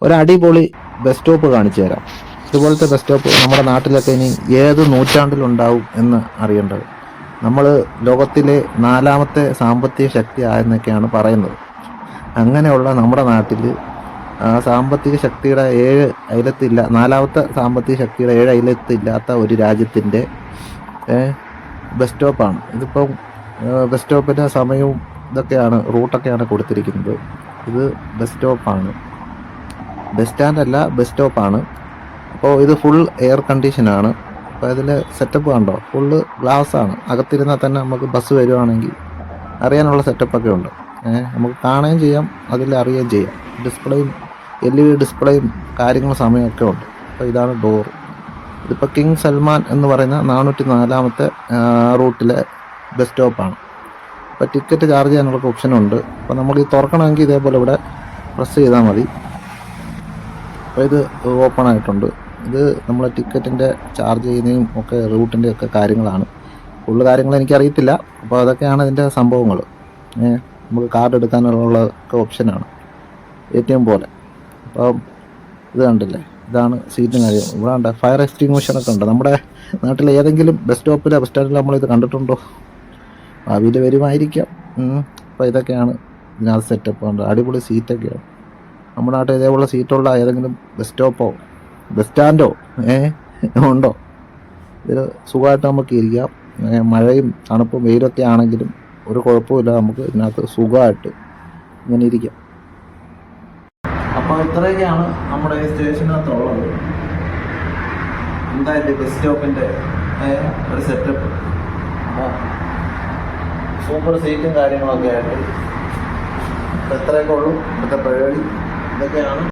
ഒരു അടിപൊളി bus stop കാണിച്ചു തരാം. ഇതുപോലത്തെ ബസ് സ്റ്റോപ്പ് നമ്മുടെ നാട്ടിലൊക്കെ ഇനി ഏത് നൂറ്റാണ്ടിലുണ്ടാവും എന്ന് അറിയേണ്ടത്. നമ്മൾ ലോകത്തിലെ 4ാമത്തെ സാമ്പത്തിക ശക്തി ആയെന്നൊക്കെയാണ് പറയുന്നത്. അങ്ങനെയുള്ള നമ്മുടെ നാട്ടിൽ സാമ്പത്തിക ശക്തിയുടെ 7 അയലത്തില്ല, 4ാമത്തെ സാമ്പത്തിക ശക്തിയുടെ 7 അയലത്തില്ലാത്ത ഒരു രാജ്യത്തിൻ്റെ ബസ് സ്റ്റോപ്പാണ് ഇതിപ്പം. ബസ് സ്റ്റോപ്പിൻ്റെ സമയവും ഇതൊക്കെയാണ്, റൂട്ടൊക്കെയാണ് കൊടുത്തിരിക്കുന്നത്. ഇത് ബസ് സ്റ്റോപ്പാണ്, ബസ് സ്റ്റാൻഡല്ല, ബസ് സ്റ്റോപ്പാണ്. അപ്പോൾ ഇത് ഫുൾ എയർ കണ്ടീഷനാണ്. അപ്പോൾ ഇതിൻ്റെ സെറ്റപ്പ് കണ്ടോ, ഫുള്ള് ഗ്ലാസ്സാണ്. അകത്തിരുന്നാൽ തന്നെ നമുക്ക് ബസ് വരുവാണെങ്കിൽ അറിയാനുള്ള സെറ്റപ്പൊക്കെ ഉണ്ട്. നമുക്ക് കാണുകയും ചെയ്യാം, അതിൽ അറിയുകയും ചെയ്യാം. ഡിസ്പ്ലേയും LED ഡിസ്പ്ലേയും കാര്യങ്ങളും സമയമൊക്കെ ഉണ്ട്. അപ്പോൾ ഇതാണ് ഡോർ. ഇതിപ്പോൾ കിങ് സൽമാൻ എന്ന് പറയുന്ന 404ാമത്തെ റൂട്ടിലെ ബസ് സ്റ്റോപ്പാണ്. അപ്പോൾ ടിക്കറ്റ് ചാർജ് ചെയ്യാനുള്ള ഓപ്ഷനുണ്ട്. അപ്പോൾ നമുക്ക് ഇത് തുറക്കണമെങ്കിൽ ഇതേപോലെ ഇവിടെ പ്രസ് ചെയ്താൽ മതി. അപ്പോൾ ഇത് ഓപ്പൺ ആയിട്ടുണ്ട്. ഇത് നമ്മളെ ടിക്കറ്റിൻ്റെ ചാർജ് ചെയ്യുന്നതും ഒക്കെ റൂട്ടിൻ്റെ ഒക്കെ കാര്യങ്ങളാണ്. ഫുള്ള് കാര്യങ്ങൾ എനിക്കറിയത്തില്ല. അപ്പോൾ അതൊക്കെയാണ് ഇതിൻ്റെ സംഭവങ്ങൾ. നമുക്ക് കാർഡ് എടുക്കാനുള്ള ഒക്കെ ഓപ്ഷനാണ്, ATM പോലെ. അപ്പം ഇത് കണ്ടില്ലേ, ഇതാണ് സീറ്റും കാര്യം. ഇവിടെ ഉണ്ട് ഫയർ എക്സ്റ്റിങ്വിഷനൊക്കെ ഉണ്ട്. നമ്മുടെ നാട്ടിലെ ഏതെങ്കിലും ബസ് സ്റ്റോപ്പിലോ ബസ് സ്റ്റാൻഡിലോ നമ്മളിത് കണ്ടിട്ടുണ്ടോ? ഭാവിയിൽ വരുമായിരിക്കാം. അപ്പോൾ ഇതൊക്കെയാണ് ഇതിനകത്ത് സെറ്റപ്പ് ഉണ്ട്. അടിപൊളി സീറ്റൊക്കെയാണ്. നമ്മുടെ നാട്ടിൽ ഇതേപോലെ സീറ്റുള്ള ഏതെങ്കിലും ബസ് സ്റ്റോപ്പോ ബസ് സ്റ്റാൻഡോ ഉണ്ടോ? ഇതിൽ സുഖമായിട്ട് നമുക്ക് ഇരിക്കാം. മഴയും തണുപ്പും വെയിലൊക്കെ ആണെങ്കിലും ഒരു കുഴപ്പമില്ല, നമുക്ക് ഇതിനകത്ത് സുഖമായിട്ട് ഇങ്ങനെ ഇരിക്കാം. അപ്പോൾ ഇത്രയൊക്കെയാണ് നമ്മുടെ ഈ സ്റ്റേഷനകത്തുള്ളത്. എന്തായാലും ബസ് സ്റ്റോപ്പിൻ്റെ ഒരു സെറ്റപ്പ്. സൂപ്പർ സീറ്റും കാര്യങ്ങളൊക്കെ ആയിട്ട് ഇത്രയൊക്കെ ഉള്ളൂ ഇവിടുത്തെ പരിപാടി. ഇതൊക്കെയാണ്